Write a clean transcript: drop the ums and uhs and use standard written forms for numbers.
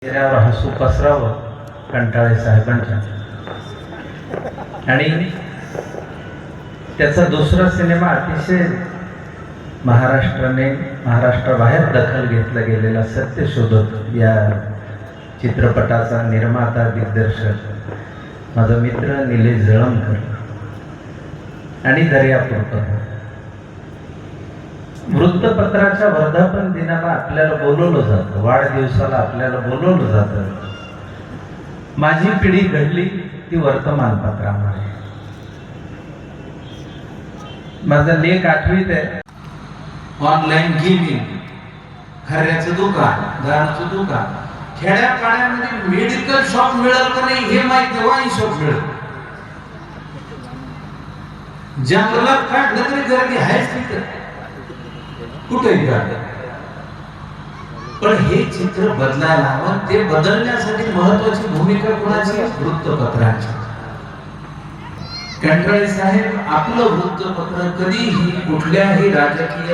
चेहऱ्यावर हसू पसरावं कंटाळे साहेबांच्या. आणि त्याचा दुसरा सिनेमा अतिशय महाराष्ट्राबाहेर दखल घेतला गेलेला सत्य शोधत या चित्रपटाचा निर्माता दिग्दर्शक माझा मित्र निलेश जळमकर आणि दर्यापूरकर. वृत्तपत्राच्या वर्धापन दिनाला आपल्याला बोलवलं जातं, वाढदिवसाला आपल्याला बोलवलं जातं. माझी पिढी घडली ती वर्तमानपत्रामुळे. माझा लेख आठवीत आहे. ऑनलाईन गेमिंग, खऱ्याचं दुकान, दारूचं दुकान, खेड्यापाड्यामध्ये मेडिकल शॉप मिळेल का नाही हे माहित नाही, वाईन शॉप मिळेल. जंगलात काढलं तरी गर्दी आहेच तिथं, कुठेही काढलं. पण हे चित्र बदलायला हवं. ते बदलण्यासाठी महत्वाची भूमिका कोणाची? वृत्तपत्राची. कंटाळे साहेब आपलं वृत्तपत्र कधीही कुठल्याही राजकीय